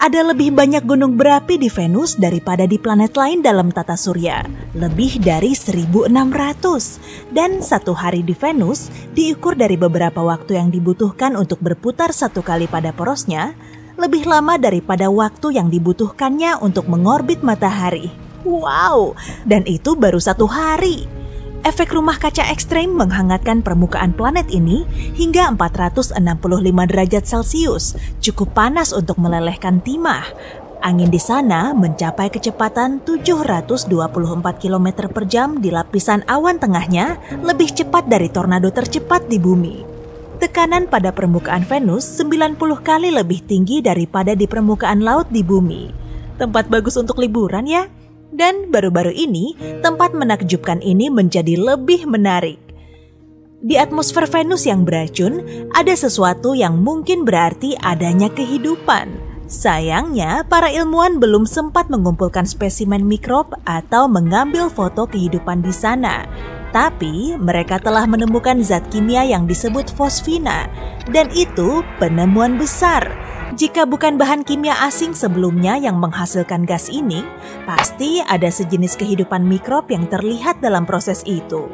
Ada lebih banyak gunung berapi di Venus daripada di planet lain dalam tata surya, lebih dari 1.600. Dan satu hari di Venus diukur dari beberapa waktu yang dibutuhkan untuk berputar satu kali pada porosnya, lebih lama daripada waktu yang dibutuhkannya untuk mengorbit matahari. Wow, dan itu baru satu hari. Efek rumah kaca ekstrem menghangatkan permukaan planet ini hingga 465 derajat Celcius, cukup panas untuk melelehkan timah. Angin di sana mencapai kecepatan 724 km per jam di lapisan awan tengahnya, lebih cepat dari tornado tercepat di bumi. Tekanan pada permukaan Venus 90 kali lebih tinggi daripada di permukaan laut di bumi. Tempat bagus untuk liburan ya? Dan baru-baru ini, tempat menakjubkan ini menjadi lebih menarik. Di atmosfer Venus yang beracun, ada sesuatu yang mungkin berarti adanya kehidupan. Sayangnya, para ilmuwan belum sempat mengumpulkan spesimen mikrob atau mengambil foto kehidupan di sana. Tapi, mereka telah menemukan zat kimia yang disebut fosfina, dan itu penemuan besar. Jika bukan bahan kimia asing sebelumnya yang menghasilkan gas ini, pasti ada sejenis kehidupan mikrob yang terlihat dalam proses itu.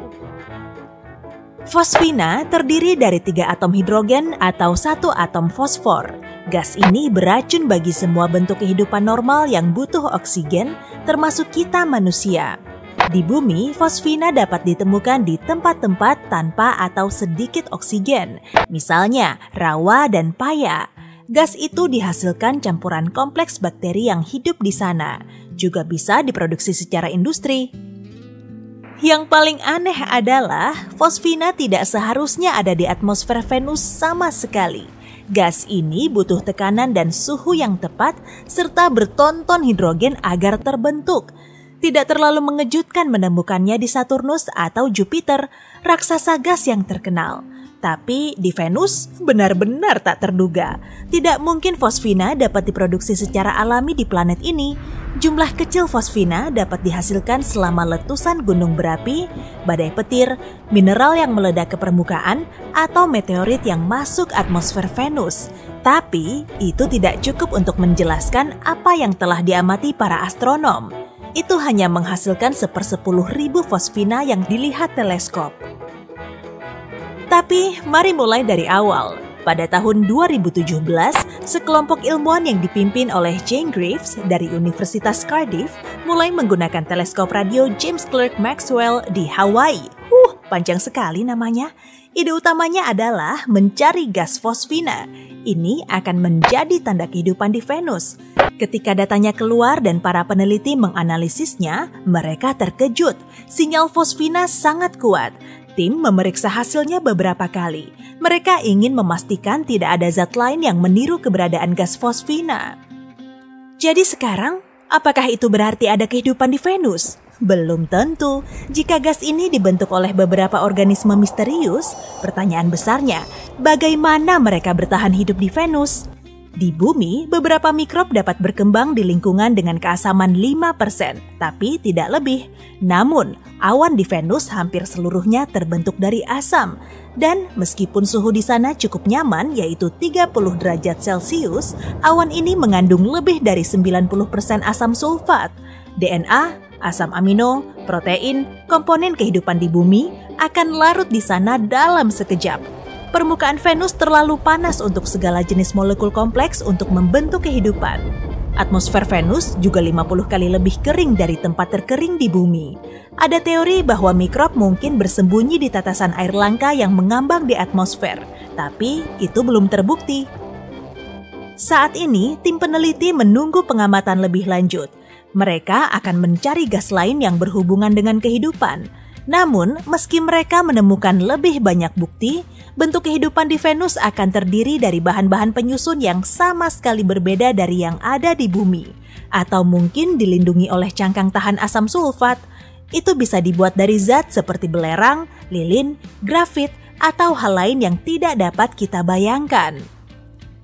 Fosfina terdiri dari 3 atom hidrogen atau 1 atom fosfor. Gas ini beracun bagi semua bentuk kehidupan normal yang butuh oksigen, termasuk kita manusia. Di bumi, fosfina dapat ditemukan di tempat-tempat tanpa atau sedikit oksigen, misalnya rawa dan paya. Gas itu dihasilkan campuran kompleks bakteri yang hidup di sana, juga bisa diproduksi secara industri. Yang paling aneh adalah fosfina tidak seharusnya ada di atmosfer Venus sama sekali. Gas ini butuh tekanan dan suhu yang tepat serta bertonton hidrogen agar terbentuk. Tidak terlalu mengejutkan menemukannya di Saturnus atau Jupiter, raksasa gas yang terkenal. Tapi di Venus benar-benar tak terduga. Tidak mungkin fosfina dapat diproduksi secara alami di planet ini. Jumlah kecil fosfina dapat dihasilkan selama letusan gunung berapi, badai petir, mineral yang meledak ke permukaan, atau meteorit yang masuk atmosfer Venus. Tapi itu tidak cukup untuk menjelaskan apa yang telah diamati para astronom. Itu hanya menghasilkan 1/10.000 fosfina yang dilihat teleskop. Tapi mari mulai dari awal. Pada tahun 2017, sekelompok ilmuwan yang dipimpin oleh Jane Greaves dari Universitas Cardiff mulai menggunakan teleskop radio James Clerk Maxwell di Hawaii. Panjang sekali namanya. Ide utamanya adalah mencari gas fosfina. Ini akan menjadi tanda kehidupan di Venus. Ketika datanya keluar dan para peneliti menganalisisnya, mereka terkejut. Sinyal fosfina sangat kuat. Tim memeriksa hasilnya beberapa kali. Mereka ingin memastikan tidak ada zat lain yang meniru keberadaan gas fosfina. Jadi sekarang, apakah itu berarti ada kehidupan di Venus? Belum tentu. Jika gas ini dibentuk oleh beberapa organisme misterius, pertanyaan besarnya, bagaimana mereka bertahan hidup di Venus? Di bumi, beberapa mikrob dapat berkembang di lingkungan dengan keasaman 5%, tapi tidak lebih. Namun, awan di Venus hampir seluruhnya terbentuk dari asam. Dan meskipun suhu di sana cukup nyaman, yaitu 30 derajat Celcius, awan ini mengandung lebih dari 90% asam sulfat. DNA, asam amino, protein, komponen kehidupan di bumi akan larut di sana dalam sekejap. Permukaan Venus terlalu panas untuk segala jenis molekul kompleks untuk membentuk kehidupan. Atmosfer Venus juga 50 kali lebih kering dari tempat terkering di bumi. Ada teori bahwa mikrob mungkin bersembunyi di tatasan air langka yang mengambang di atmosfer, tapi itu belum terbukti. Saat ini, tim peneliti menunggu pengamatan lebih lanjut. Mereka akan mencari gas lain yang berhubungan dengan kehidupan. Namun, meski mereka menemukan lebih banyak bukti, bentuk kehidupan di Venus akan terdiri dari bahan-bahan penyusun yang sama sekali berbeda dari yang ada di bumi. Atau mungkin dilindungi oleh cangkang tahan asam sulfat. Itu bisa dibuat dari zat seperti belerang, lilin, grafit, atau hal lain yang tidak dapat kita bayangkan.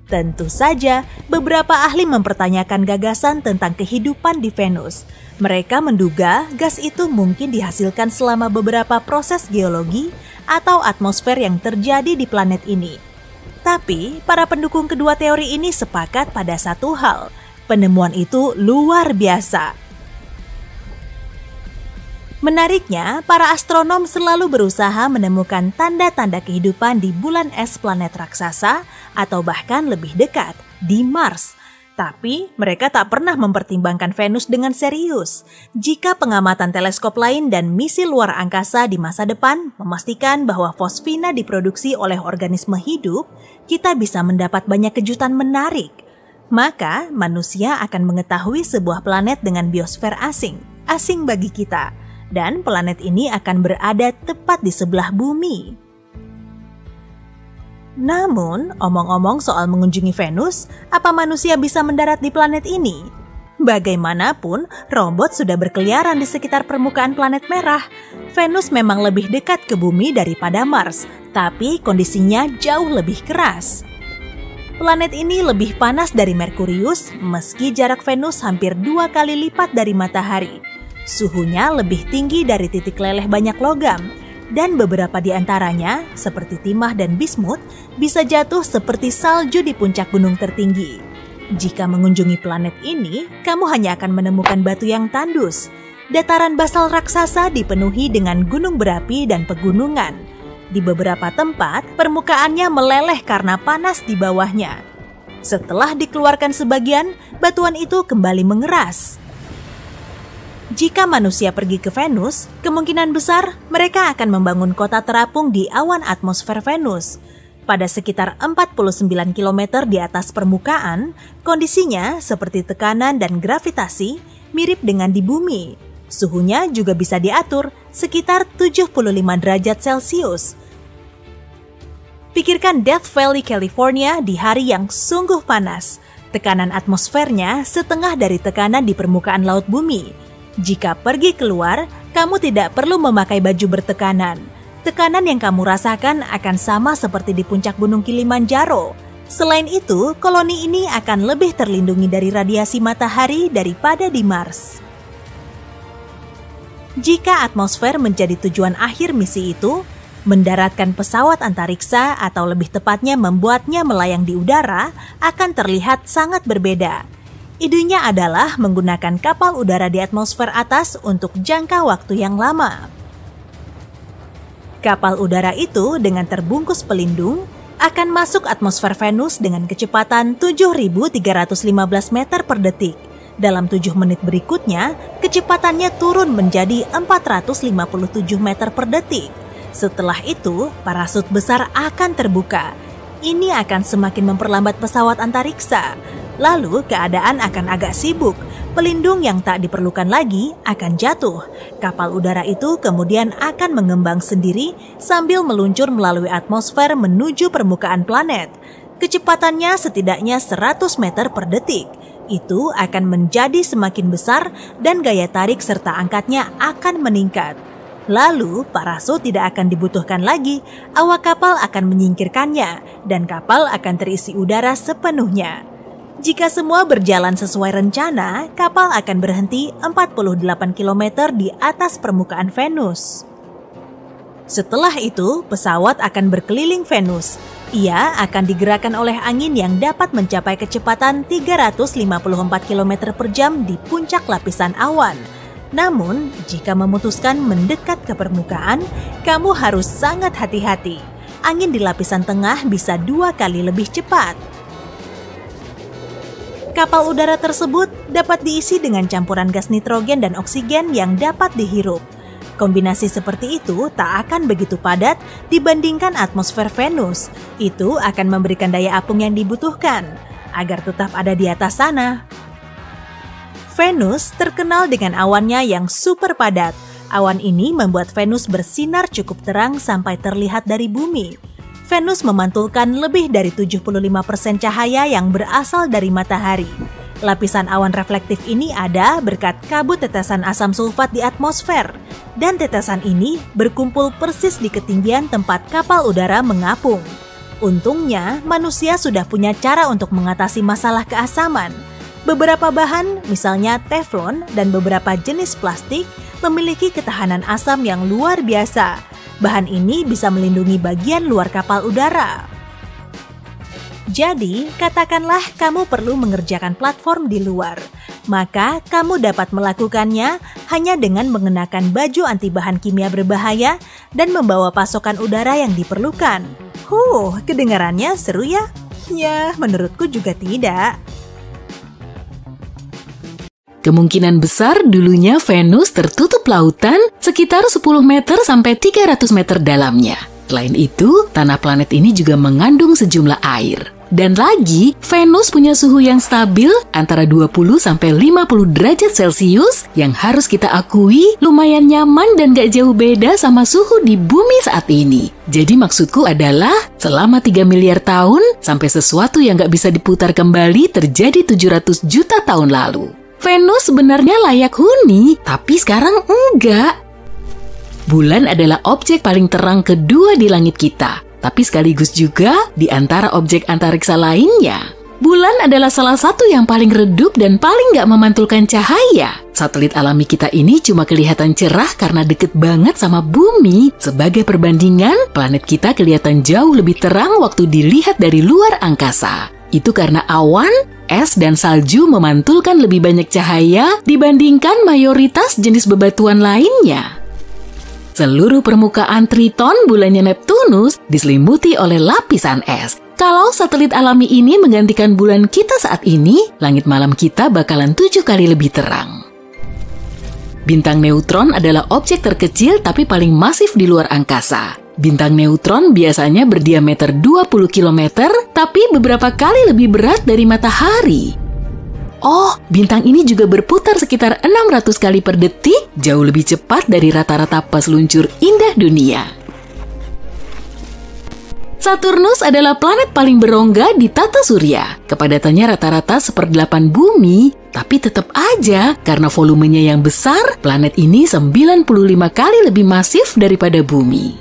Tentu saja, beberapa ahli mempertanyakan gagasan tentang kehidupan di Venus. Mereka menduga gas itu mungkin dihasilkan selama beberapa proses geologi atau atmosfer yang terjadi di planet ini. Tapi, para pendukung kedua teori ini sepakat pada satu hal. Penemuan itu luar biasa. Menariknya, para astronom selalu berusaha menemukan tanda-tanda kehidupan di bulan es planet raksasa atau bahkan lebih dekat, di Mars. Tapi mereka tak pernah mempertimbangkan Venus dengan serius. Jika pengamatan teleskop lain dan misi luar angkasa di masa depan memastikan bahwa fosfina diproduksi oleh organisme hidup, kita bisa mendapat banyak kejutan menarik. Maka manusia akan mengetahui sebuah planet dengan biosfer asing bagi kita. Dan planet ini akan berada tepat di sebelah bumi. Namun, omong-omong soal mengunjungi Venus, apa manusia bisa mendarat di planet ini? Bagaimanapun, robot sudah berkeliaran di sekitar permukaan planet merah. Venus memang lebih dekat ke bumi daripada Mars, tapi kondisinya jauh lebih keras. Planet ini lebih panas dari Merkurius, meski jarak Venus hampir 2 kali lipat dari matahari. Suhunya lebih tinggi dari titik leleh banyak logam, dan beberapa di antaranya, seperti timah dan bismut, bisa jatuh seperti salju di puncak gunung tertinggi. Jika mengunjungi planet ini, kamu hanya akan menemukan batu yang tandus. Dataran basal raksasa dipenuhi dengan gunung berapi dan pegunungan. Di beberapa tempat, permukaannya meleleh karena panas di bawahnya. Setelah dikeluarkan sebagian, batuan itu kembali mengeras. Jika manusia pergi ke Venus, kemungkinan besar mereka akan membangun kota terapung di awan atmosfer Venus. Pada sekitar 49 km di atas permukaan, kondisinya seperti tekanan dan gravitasi mirip dengan di bumi. Suhunya juga bisa diatur sekitar 75 derajat Celcius. Pikirkan Death Valley, California di hari yang sungguh panas. Tekanan atmosfernya setengah dari tekanan di permukaan laut bumi. Jika pergi keluar, kamu tidak perlu memakai baju bertekanan. Tekanan yang kamu rasakan akan sama seperti di puncak Gunung Kilimanjaro. Selain itu, koloni ini akan lebih terlindungi dari radiasi matahari daripada di Mars. Jika atmosfer menjadi tujuan akhir misi itu, mendaratkan pesawat antariksa atau lebih tepatnya membuatnya melayang di udara akan terlihat sangat berbeda. Idenya adalah menggunakan kapal udara di atmosfer atas untuk jangka waktu yang lama. Kapal udara itu dengan terbungkus pelindung akan masuk atmosfer Venus dengan kecepatan 7.315 meter per detik. Dalam 7 menit berikutnya, kecepatannya turun menjadi 457 meter per detik. Setelah itu, parasut besar akan terbuka. Ini akan semakin memperlambat pesawat antariksa. Lalu keadaan akan agak sibuk, pelindung yang tak diperlukan lagi akan jatuh. Kapal udara itu kemudian akan mengembang sendiri sambil meluncur melalui atmosfer menuju permukaan planet. Kecepatannya setidaknya 100 meter per detik. Itu akan menjadi semakin besar dan gaya tarik serta angkatnya akan meningkat. Lalu, parasut tidak akan dibutuhkan lagi, awak kapal akan menyingkirkannya, dan kapal akan terisi udara sepenuhnya. Jika semua berjalan sesuai rencana, kapal akan berhenti 48 km di atas permukaan Venus. Setelah itu, pesawat akan berkeliling Venus. Ia akan digerakkan oleh angin yang dapat mencapai kecepatan 354 km per jam di puncak lapisan awan. Namun, jika memutuskan mendekat ke permukaan, kamu harus sangat hati-hati. Angin di lapisan tengah bisa 2 kali lebih cepat. Kapal udara tersebut dapat diisi dengan campuran gas nitrogen dan oksigen yang dapat dihirup. Kombinasi seperti itu tak akan begitu padat dibandingkan atmosfer Venus. Itu akan memberikan daya apung yang dibutuhkan agar tetap ada di atas sana. Venus terkenal dengan awannya yang super padat. Awan ini membuat Venus bersinar cukup terang sampai terlihat dari bumi. Venus memantulkan lebih dari 75% cahaya yang berasal dari matahari. Lapisan awan reflektif ini ada berkat kabut tetesan asam sulfat di atmosfer. Dan tetesan ini berkumpul persis di ketinggian tempat kapal udara mengapung. Untungnya, manusia sudah punya cara untuk mengatasi masalah keasaman. Beberapa bahan, misalnya teflon dan beberapa jenis plastik, memiliki ketahanan asam yang luar biasa. Bahan ini bisa melindungi bagian luar kapal udara. Jadi, katakanlah kamu perlu mengerjakan platform di luar. Maka, kamu dapat melakukannya hanya dengan mengenakan baju anti bahan kimia berbahaya dan membawa pasokan udara yang diperlukan. Kedengarannya seru ya? Ya, menurutku juga tidak. Kemungkinan besar dulunya Venus tertutup lautan sekitar 10 meter sampai 300 meter dalamnya. Selain itu, tanah planet ini juga mengandung sejumlah air. Dan lagi, Venus punya suhu yang stabil antara 20 sampai 50 derajat Celcius yang harus kita akui lumayan nyaman dan gak jauh beda sama suhu di bumi saat ini. Jadi maksudku adalah selama 3 miliar tahun sampai sesuatu yang gak bisa diputar kembali terjadi 700 juta tahun lalu. Venus sebenarnya layak huni, tapi sekarang enggak. Bulan adalah objek paling terang kedua di langit kita, tapi sekaligus juga di antara objek antariksa lainnya. Bulan adalah salah satu yang paling redup dan paling gak memantulkan cahaya. Satelit alami kita ini cuma kelihatan cerah karena deket banget sama bumi. Sebagai perbandingan, planet kita kelihatan jauh lebih terang waktu dilihat dari luar angkasa. Itu karena awan, es, dan salju memantulkan lebih banyak cahaya dibandingkan mayoritas jenis bebatuan lainnya. Seluruh permukaan Triton, bulannya Neptunus, diselimuti oleh lapisan es. Kalau satelit alami ini menggantikan bulan kita saat ini, langit malam kita bakalan 7 kali lebih terang. Bintang neutron adalah objek terkecil tapi paling masif di luar angkasa. Bintang neutron biasanya berdiameter 20 km, tapi beberapa kali lebih berat dari matahari. Bintang ini juga berputar sekitar 600 kali per detik, jauh lebih cepat dari rata-rata peseluncur indah dunia. Saturnus adalah planet paling berongga di tata surya. Kepadatannya rata-rata 1/8 bumi, tapi tetap aja karena volumenya yang besar, planet ini 95 kali lebih masif daripada bumi.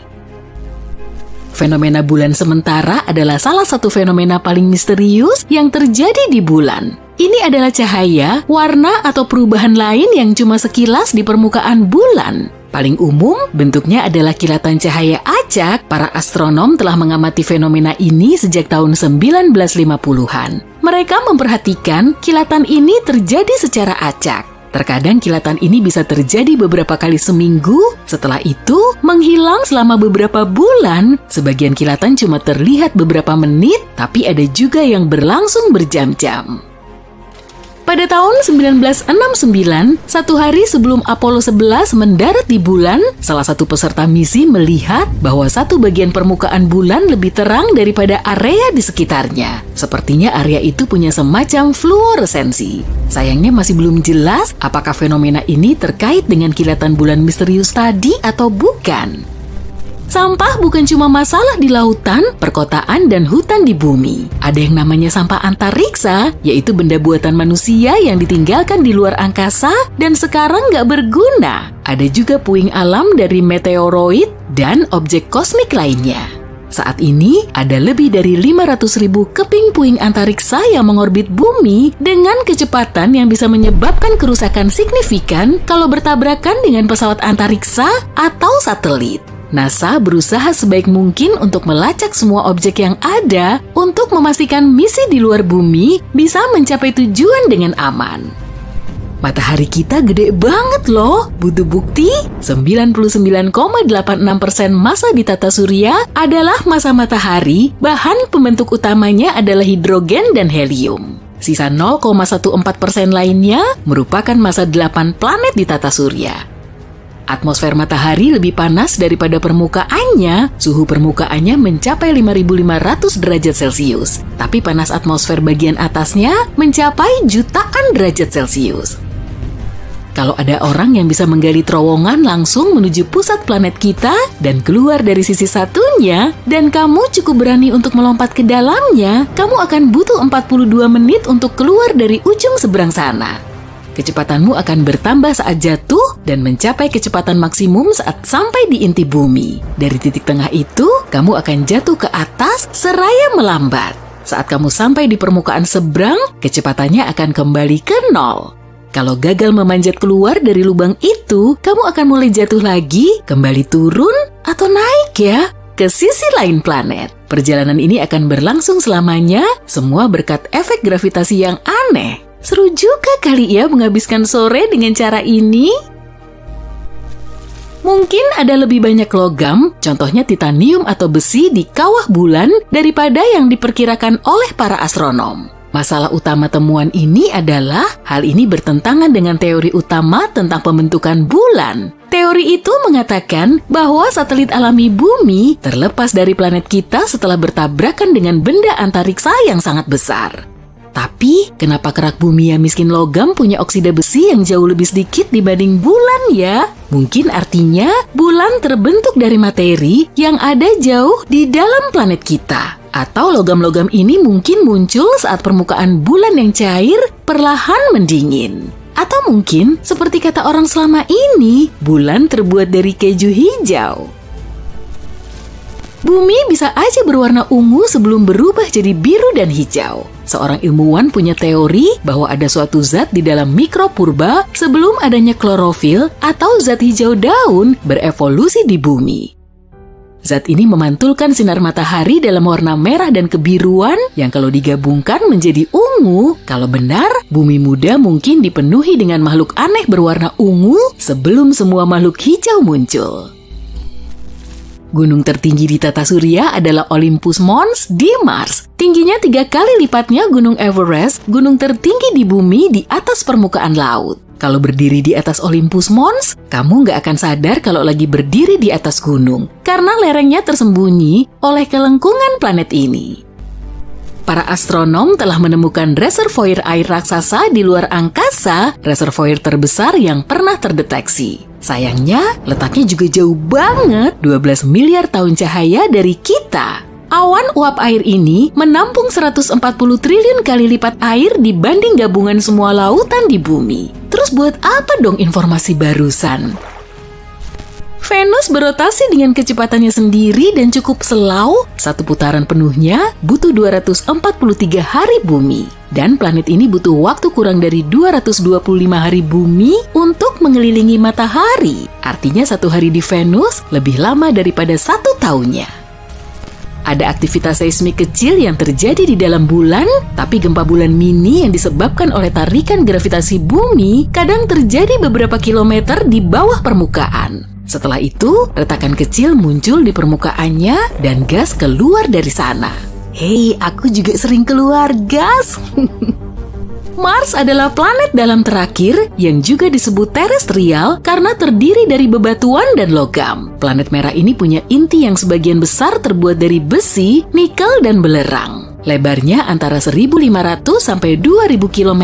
Fenomena bulan sementara adalah salah satu fenomena paling misterius yang terjadi di bulan. Ini adalah cahaya, warna, atau perubahan lain yang cuma sekilas di permukaan bulan. Paling umum, bentuknya adalah kilatan cahaya acak. Para astronom telah mengamati fenomena ini sejak tahun 1950-an. Mereka memperhatikan kilatan ini terjadi secara acak. Terkadang kilatan ini bisa terjadi beberapa kali seminggu, setelah itu menghilang selama beberapa bulan. Sebagian kilatan cuma terlihat beberapa menit, tapi ada juga yang berlangsung berjam-jam. Pada tahun 1969, satu hari sebelum Apollo 11 mendarat di bulan, salah satu peserta misi melihat bahwa satu bagian permukaan bulan lebih terang daripada area di sekitarnya. Sepertinya area itu punya semacam fluoresensi. Sayangnya masih belum jelas apakah fenomena ini terkait dengan kilatan bulan misterius tadi atau bukan. Sampah bukan cuma masalah di lautan, perkotaan, dan hutan di bumi. Ada yang namanya sampah antariksa, yaitu benda buatan manusia yang ditinggalkan di luar angkasa dan sekarang nggak berguna. Ada juga puing alam dari meteoroid dan objek kosmik lainnya. Saat ini, ada lebih dari 500.000 keping puing antariksa yang mengorbit bumi dengan kecepatan yang bisa menyebabkan kerusakan signifikan kalau bertabrakan dengan pesawat antariksa atau satelit. NASA berusaha sebaik mungkin untuk melacak semua objek yang ada untuk memastikan misi di luar bumi bisa mencapai tujuan dengan aman. Matahari kita gede banget loh. Butuh bukti, 99,86% massa di tata surya adalah massa matahari, bahan pembentuk utamanya adalah hidrogen dan helium. Sisa 0,14% lainnya merupakan massa 8 planet di tata surya. Atmosfer matahari lebih panas daripada permukaannya, suhu permukaannya mencapai 5.500 derajat Celcius, tapi panas atmosfer bagian atasnya mencapai jutaan derajat Celcius. Kalau ada orang yang bisa menggali terowongan langsung menuju pusat planet kita dan keluar dari sisi satunya, dan kamu cukup berani untuk melompat ke dalamnya, kamu akan butuh 42 menit untuk keluar dari ujung seberang sana. Kecepatanmu akan bertambah saat jatuh dan mencapai kecepatan maksimum saat sampai di inti bumi. Dari titik tengah itu, kamu akan jatuh ke atas seraya melambat. Saat kamu sampai di permukaan seberang, kecepatannya akan kembali ke 0. Kalau gagal memanjat keluar dari lubang itu, kamu akan mulai jatuh lagi, kembali turun, atau naik ya. ke sisi lain planet. Perjalanan ini akan berlangsung selamanya, semua berkat efek gravitasi yang aneh. Seru juga kali ya menghabiskan sore dengan cara ini. Mungkin ada lebih banyak logam, contohnya titanium atau besi di kawah bulan daripada yang diperkirakan oleh para astronom. Masalah utama temuan ini adalah hal ini bertentangan dengan teori utama tentang pembentukan bulan. Teori itu mengatakan bahwa satelit alami bumi terlepas dari planet kita setelah bertabrakan dengan benda antariksa yang sangat besar. Tapi, kenapa kerak bumi yang miskin logam punya oksida besi yang jauh lebih sedikit dibanding bulan ya? Mungkin artinya bulan terbentuk dari materi yang ada jauh di dalam planet kita. Atau logam-logam ini mungkin muncul saat permukaan bulan yang cair perlahan mendingin. Atau mungkin, seperti kata orang selama ini, bulan terbuat dari keju hijau. Bumi bisa aja berwarna ungu sebelum berubah jadi biru dan hijau. Seorang ilmuwan punya teori bahwa ada suatu zat di dalam mikropurba sebelum adanya klorofil atau zat hijau daun berevolusi di bumi. Zat ini memantulkan sinar matahari dalam warna merah dan kebiruan yang kalau digabungkan menjadi ungu. Kalau benar, bumi muda mungkin dipenuhi dengan makhluk aneh berwarna ungu sebelum semua makhluk hijau muncul. Gunung tertinggi di tata surya adalah Olympus Mons di Mars. Tingginya 3 kali lipatnya Gunung Everest, gunung tertinggi di bumi di atas permukaan laut. Kalau berdiri di atas Olympus Mons, kamu nggak akan sadar kalau lagi berdiri di atas gunung, karena lerengnya tersembunyi oleh kelengkungan planet ini. Para astronom telah menemukan reservoir air raksasa di luar angkasa, reservoir terbesar yang pernah terdeteksi. Sayangnya, letaknya juga jauh banget, 12 miliar tahun cahaya dari kita. Awan uap air ini menampung 140 triliun kali lipat air dibanding gabungan semua lautan di bumi. Terus buat apa dong informasi barusan? Venus berotasi dengan kecepatannya sendiri dan cukup slow. Satu putaran penuhnya butuh 243 hari bumi. Dan planet ini butuh waktu kurang dari 225 hari bumi untuk mengelilingi matahari. Artinya 1 hari di Venus lebih lama daripada 1 tahunnya. Ada aktivitas seismik kecil yang terjadi di dalam bulan, tapi gempa bulan mini yang disebabkan oleh tarikan gravitasi bumi kadang terjadi beberapa kilometer di bawah permukaan. Setelah itu, retakan kecil muncul di permukaannya dan gas keluar dari sana. Hei, aku juga sering keluar gas. Mars adalah planet dalam terakhir yang juga disebut terestrial karena terdiri dari bebatuan dan logam. Planet merah ini punya inti yang sebagian besar terbuat dari besi, nikel, dan belerang. Lebarnya antara 1.500 sampai 2.000 km,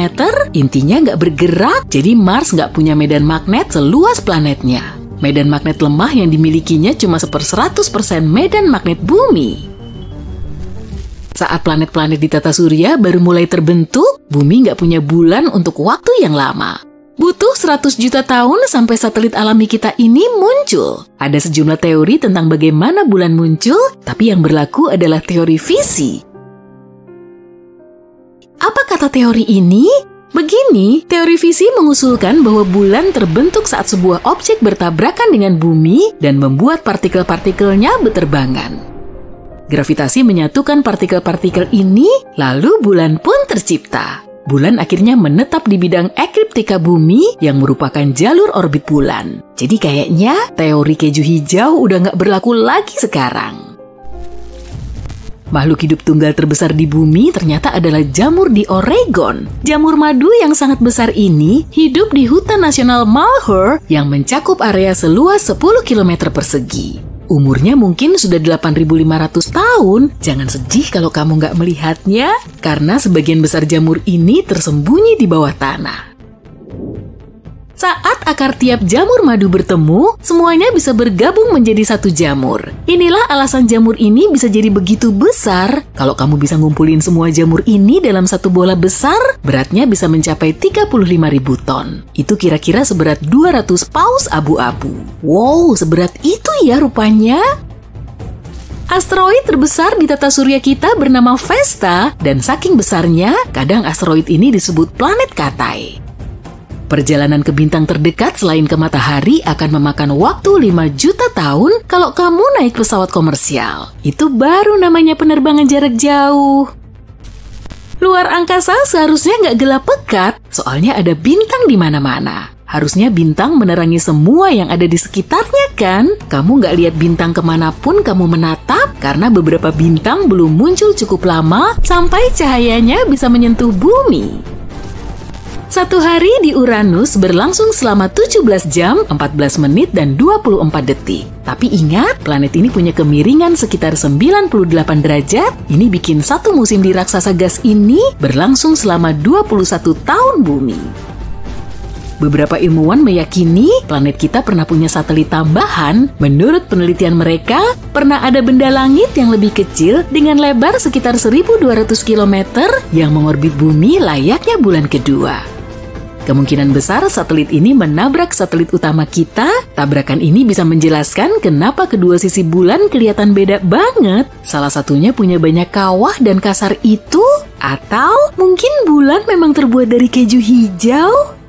intinya nggak bergerak, jadi Mars nggak punya medan magnet seluas planetnya. Medan magnet lemah yang dimilikinya cuma 1/100% medan magnet bumi. Saat planet-planet di tata surya baru mulai terbentuk, bumi nggak punya bulan untuk waktu yang lama. Butuh 100 juta tahun sampai satelit alami kita ini muncul. Ada sejumlah teori tentang bagaimana bulan muncul, tapi yang berlaku adalah teori fisi. Apa kata teori ini? Begini, teori fisi mengusulkan bahwa bulan terbentuk saat sebuah objek bertabrakan dengan bumi dan membuat partikel-partikelnya berterbangan. Gravitasi menyatukan partikel-partikel ini, lalu bulan pun tercipta. Bulan akhirnya menetap di bidang ekliptika bumi yang merupakan jalur orbit bulan. Jadi kayaknya teori keju hijau udah nggak berlaku lagi sekarang. Makhluk hidup tunggal terbesar di bumi ternyata adalah jamur di Oregon. Jamur madu yang sangat besar ini hidup di hutan nasional Malheur yang mencakup area seluas 10 km persegi. Umurnya mungkin sudah 8.500 tahun. Jangan sedih kalau kamu nggak melihatnya, karena sebagian besar jamur ini tersembunyi di bawah tanah. Saat akar tiap jamur madu bertemu, semuanya bisa bergabung menjadi satu jamur. Inilah alasan jamur ini bisa jadi begitu besar. Kalau kamu bisa ngumpulin semua jamur ini dalam satu bola besar, beratnya bisa mencapai 35.000 ton. Itu kira-kira seberat 200 paus abu-abu. Wow, seberat itu ya rupanya. Asteroid terbesar di tata surya kita bernama Vesta, dan saking besarnya, kadang asteroid ini disebut planet Katai. Perjalanan ke bintang terdekat selain ke matahari akan memakan waktu 5 juta tahun kalau kamu naik pesawat komersial. Itu baru namanya penerbangan jarak jauh. Luar angkasa seharusnya nggak gelap pekat, soalnya ada bintang di mana-mana. Harusnya bintang menerangi semua yang ada di sekitarnya kan? Kamu nggak lihat bintang kemanapun kamu menatap, karena beberapa bintang belum muncul cukup lama sampai cahayanya bisa menyentuh bumi. Satu hari di Uranus berlangsung selama 17 jam, 14 menit, dan 24 detik. Tapi ingat, planet ini punya kemiringan sekitar 98 derajat. Ini bikin satu musim di raksasa gas ini berlangsung selama 21 tahun bumi. Beberapa ilmuwan meyakini planet kita pernah punya satelit tambahan. Menurut penelitian mereka, pernah ada benda langit yang lebih kecil dengan lebar sekitar 1.200 km yang mengorbit bumi layaknya bulan kedua. Kemungkinan besar satelit ini menabrak satelit utama kita. Tabrakan ini bisa menjelaskan kenapa kedua sisi bulan kelihatan beda banget. Salah satunya punya banyak kawah dan kasar itu, atau mungkin bulan memang terbuat dari keju hijau?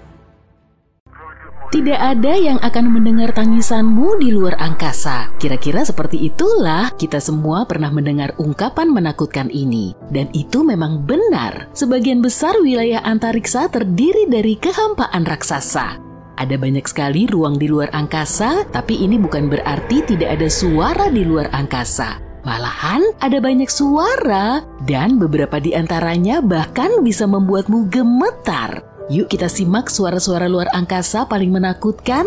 Tidak ada yang akan mendengar tangisanmu di luar angkasa. Kira-kira seperti itulah kita semua pernah mendengar ungkapan menakutkan ini. Dan itu memang benar. Sebagian besar wilayah antariksa terdiri dari kehampaan raksasa. Ada banyak sekali ruang di luar angkasa, tapi ini bukan berarti tidak ada suara di luar angkasa. Malahan ada banyak suara, dan beberapa di antaranya bahkan bisa membuatmu gemetar. Yuk kita simak suara-suara luar angkasa paling menakutkan.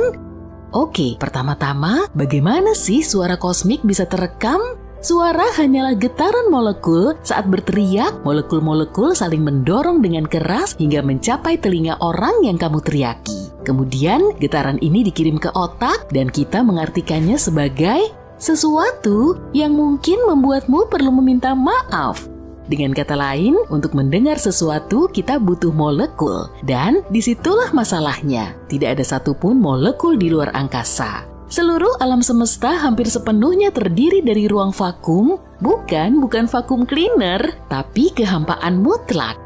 Oke, pertama-tama, bagaimana sih suara kosmik bisa terekam? Suara hanyalah getaran molekul saat berteriak. Molekul-molekul saling mendorong dengan keras hingga mencapai telinga orang yang kamu teriaki. Kemudian, getaran ini dikirim ke otak dan kita mengartikannya sebagai sesuatu yang mungkin membuatmu perlu meminta maaf. Dengan kata lain, untuk mendengar sesuatu kita butuh molekul. Dan disitulah masalahnya, tidak ada satupun molekul di luar angkasa. Seluruh alam semesta hampir sepenuhnya terdiri dari ruang vakum, bukan vakum cleaner, tapi kehampaan mutlak.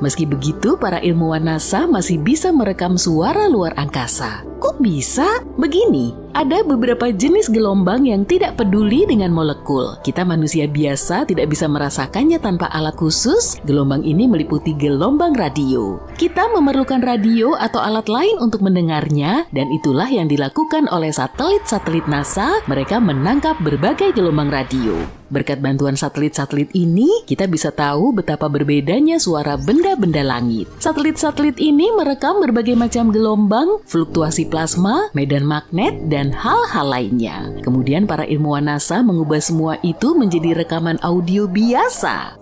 Meski begitu, para ilmuwan NASA masih bisa merekam suara luar angkasa. Kok bisa? Begini, ada beberapa jenis gelombang yang tidak peduli dengan molekul. Kita manusia biasa tidak bisa merasakannya tanpa alat khusus. Gelombang ini meliputi gelombang radio. Kita memerlukan radio atau alat lain untuk mendengarnya, dan itulah yang dilakukan oleh satelit-satelit NASA. Mereka menangkap berbagai gelombang radio. Berkat bantuan satelit-satelit ini, kita bisa tahu betapa berbedanya suara benda-benda langit. Satelit-satelit ini merekam berbagai macam gelombang, fluktuasi plasma, medan magnet, dan hal-hal lainnya. Kemudian para ilmuwan NASA mengubah semua itu menjadi rekaman audio biasa.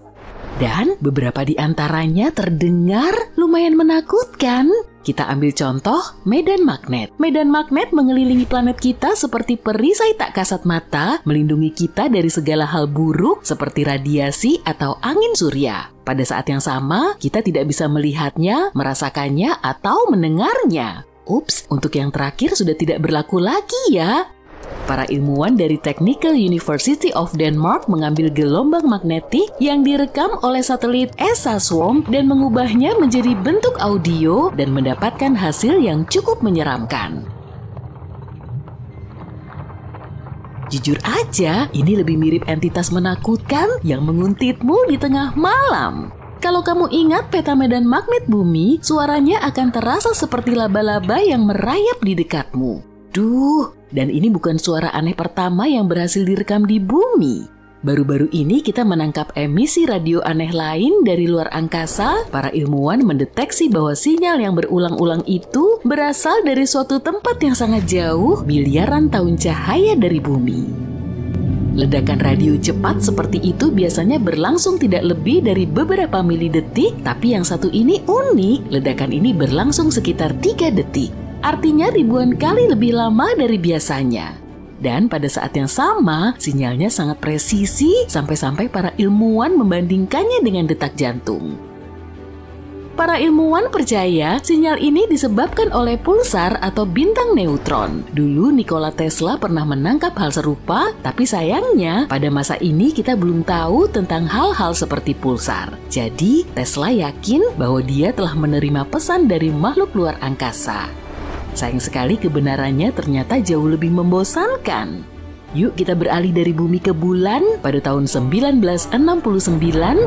Dan beberapa di antaranya terdengar lumayan menakutkan. Kita ambil contoh medan magnet. Medan magnet mengelilingi planet kita seperti perisai tak kasat mata, melindungi kita dari segala hal buruk seperti radiasi atau angin surya. Pada saat yang sama, kita tidak bisa melihatnya, merasakannya, atau mendengarnya. Ups, untuk yang terakhir sudah tidak berlaku lagi ya. Para ilmuwan dari Technical University of Denmark mengambil gelombang magnetik yang direkam oleh satelit ESA Swarm dan mengubahnya menjadi bentuk audio dan mendapatkan hasil yang cukup menyeramkan. Jujur aja, ini lebih mirip entitas menakutkan yang menguntitmu di tengah malam. Kalau kamu ingat peta medan magnet bumi, suaranya akan terasa seperti laba-laba yang merayap di dekatmu. Duh, dan ini bukan suara aneh pertama yang berhasil direkam di bumi. Baru-baru ini kita menangkap emisi radio aneh lain dari luar angkasa. Para ilmuwan mendeteksi bahwa sinyal yang berulang-ulang itu berasal dari suatu tempat yang sangat jauh, miliaran tahun cahaya dari bumi. Ledakan radio cepat seperti itu biasanya berlangsung tidak lebih dari beberapa milidetik, tapi yang satu ini unik. Ledakan ini berlangsung sekitar 3 detik. Artinya ribuan kali lebih lama dari biasanya. Dan pada saat yang sama, sinyalnya sangat presisi sampai-sampai para ilmuwan membandingkannya dengan detak jantung. Para ilmuwan percaya sinyal ini disebabkan oleh pulsar atau bintang neutron. Dulu Nikola Tesla pernah menangkap hal serupa, tapi sayangnya pada masa ini kita belum tahu tentang hal-hal seperti pulsar. Jadi Tesla yakin bahwa dia telah menerima pesan dari makhluk luar angkasa. Sayang sekali kebenarannya ternyata jauh lebih membosankan. Yuk kita beralih dari bumi ke bulan. Pada tahun 1969,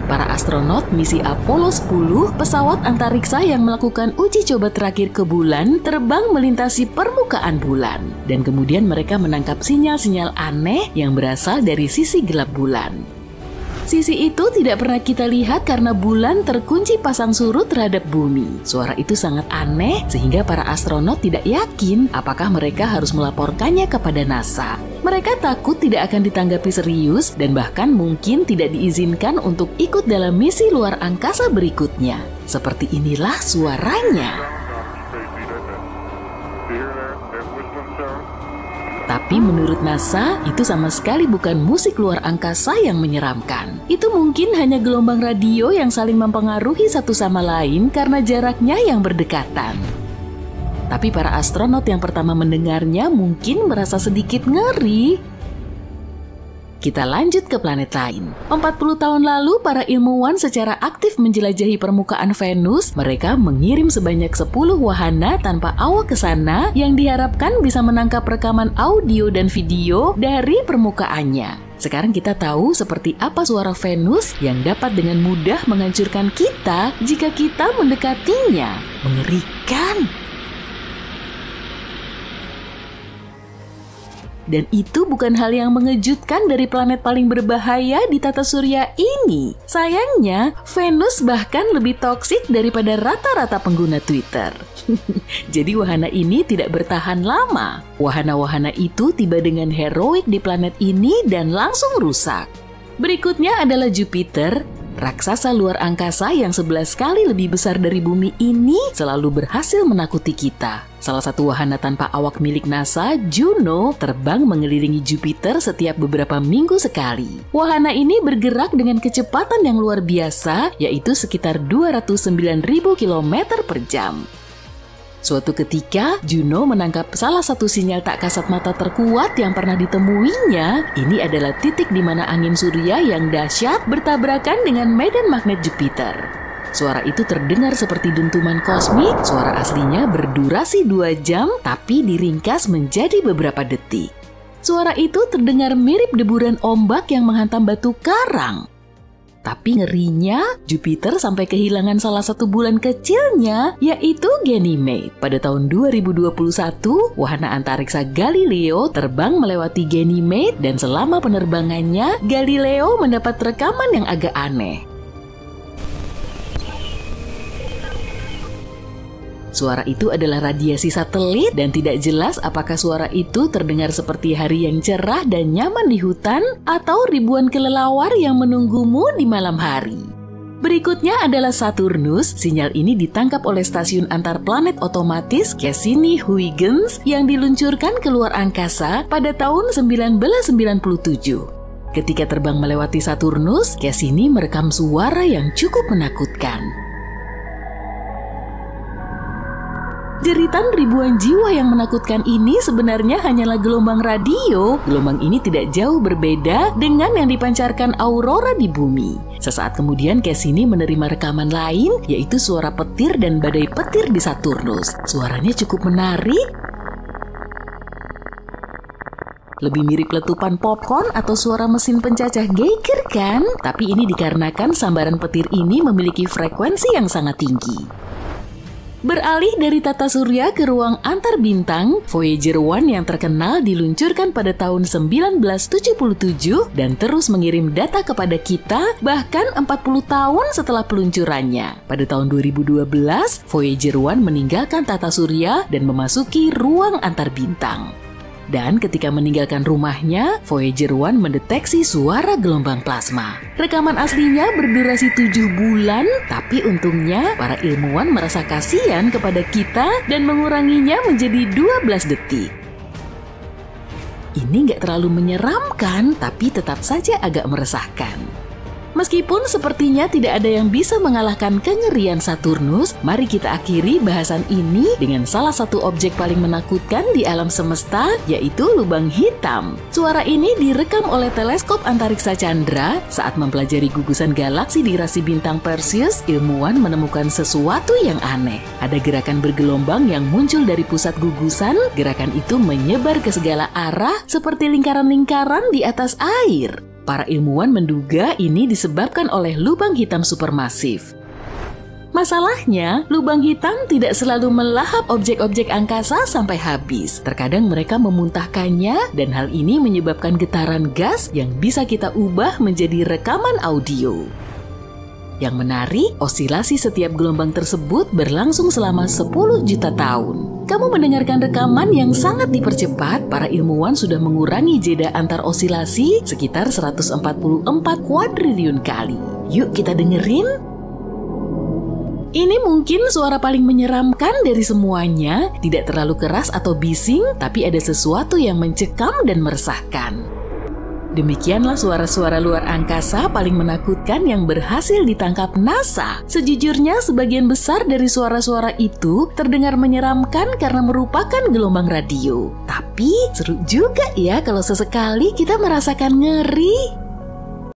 para astronot misi Apollo 10, pesawat antariksa yang melakukan uji coba terakhir ke bulan, terbang melintasi permukaan bulan. Dan kemudian mereka menangkap sinyal-sinyal aneh yang berasal dari sisi gelap bulan. Sisi itu tidak pernah kita lihat karena bulan terkunci pasang surut terhadap bumi. Suara itu sangat aneh sehingga para astronot tidak yakin apakah mereka harus melaporkannya kepada NASA. Mereka takut tidak akan ditanggapi serius dan bahkan mungkin tidak diizinkan untuk ikut dalam misi luar angkasa berikutnya. Seperti inilah suaranya. Tapi menurut NASA, itu sama sekali bukan musik luar angkasa yang menyeramkan. Itu mungkin hanya gelombang radio yang saling mempengaruhi satu sama lain karena jaraknya yang berdekatan. Tapi para astronot yang pertama mendengarnya mungkin merasa sedikit ngeri. Kita lanjut ke planet lain. 40 tahun lalu, para ilmuwan secara aktif menjelajahi permukaan Venus. Mereka mengirim sebanyak 10 wahana tanpa awak ke sana yang diharapkan bisa menangkap rekaman audio dan video dari permukaannya. Sekarang kita tahu seperti apa suara Venus yang dapat dengan mudah menghancurkan kita jika kita mendekatinya. Mengerikan! Dan itu bukan hal yang mengejutkan dari planet paling berbahaya di tata surya ini. Sayangnya, Venus bahkan lebih toksik daripada rata-rata pengguna Twitter. Jadi wahana ini tidak bertahan lama. Wahana-wahana itu tiba dengan heroik di planet ini dan langsung rusak. Berikutnya adalah Jupiter. Raksasa luar angkasa yang 11 kali lebih besar dari bumi ini selalu berhasil menakuti kita. Salah satu wahana tanpa awak milik NASA, Juno, terbang mengelilingi Jupiter setiap beberapa minggu sekali. Wahana ini bergerak dengan kecepatan yang luar biasa, yaitu sekitar 209.000 km per jam. Suatu ketika, Juno menangkap salah satu sinyal tak kasat mata terkuat yang pernah ditemuinya. Ini adalah titik di mana angin surya yang dahsyat bertabrakan dengan medan magnet Jupiter. Suara itu terdengar seperti dentuman kosmik. Suara aslinya berdurasi 2 jam, tapi diringkas menjadi beberapa detik. Suara itu terdengar mirip deburan ombak yang menghantam batu karang. Tapi ngerinya, Jupiter sampai kehilangan salah satu bulan kecilnya, yaitu Ganymede. Pada tahun 2021, wahana antariksa Galileo terbang melewati Ganymede dan selama penerbangannya, Galileo mendapat rekaman yang agak aneh. Suara itu adalah radiasi satelit dan tidak jelas apakah suara itu terdengar seperti hari yang cerah dan nyaman di hutan atau ribuan kelelawar yang menunggumu di malam hari. Berikutnya adalah Saturnus. Sinyal ini ditangkap oleh stasiun antar planet otomatis Cassini-Huygens yang diluncurkan ke luar angkasa pada tahun 1997. Ketika terbang melewati Saturnus, Cassini merekam suara yang cukup menakutkan. Jeritan ribuan jiwa yang menakutkan ini sebenarnya hanyalah gelombang radio. Gelombang ini tidak jauh berbeda dengan yang dipancarkan aurora di bumi. Sesaat kemudian Cassini menerima rekaman lain, yaitu suara petir dan badai petir di Saturnus. Suaranya cukup menarik. Lebih mirip letupan popcorn atau suara mesin pencacah Geiger kan? Tapi ini dikarenakan sambaran petir ini memiliki frekuensi yang sangat tinggi. Beralih dari tata surya ke ruang antar bintang, Voyager 1 yang terkenal diluncurkan pada tahun 1977 dan terus mengirim data kepada kita bahkan 40 tahun setelah peluncurannya. Pada tahun 2012, Voyager 1 meninggalkan tata surya dan memasuki ruang antar bintang. Dan ketika meninggalkan rumahnya, Voyager 1 mendeteksi suara gelombang plasma. Rekaman aslinya berdurasi 7 bulan, tapi untungnya para ilmuwan merasa kasihan kepada kita dan menguranginya menjadi 12 detik. Ini nggak terlalu menyeramkan, tapi tetap saja agak meresahkan. Meskipun sepertinya tidak ada yang bisa mengalahkan kengerian Saturnus, mari kita akhiri bahasan ini dengan salah satu objek paling menakutkan di alam semesta, yaitu lubang hitam. Suara ini direkam oleh teleskop antariksa Chandra saat mempelajari gugusan galaksi di rasi bintang Perseus. Ilmuwan menemukan sesuatu yang aneh. Ada gerakan bergelombang yang muncul dari pusat gugusan. Gerakan itu menyebar ke segala arah seperti lingkaran-lingkaran di atas air. Para ilmuwan menduga ini disebabkan oleh lubang hitam supermasif. Masalahnya, lubang hitam tidak selalu melahap objek-objek angkasa sampai habis. Terkadang mereka memuntahkannya dan hal ini menyebabkan getaran gas yang bisa kita ubah menjadi rekaman audio. Yang menarik, osilasi setiap gelombang tersebut berlangsung selama 10 juta tahun. Kamu mendengarkan rekaman yang sangat dipercepat. Para ilmuwan sudah mengurangi jeda antar osilasi sekitar 144 kuadriliun kali. Yuk kita dengerin. Ini mungkin suara paling menyeramkan dari semuanya. Tidak terlalu keras atau bising, tapi ada sesuatu yang mencekam dan meresahkan. Demikianlah suara-suara luar angkasa paling menakutkan yang berhasil ditangkap NASA. Sejujurnya, sebagian besar dari suara-suara itu terdengar menyeramkan karena merupakan gelombang radio. Tapi seru juga ya kalau sesekali kita merasakan ngeri.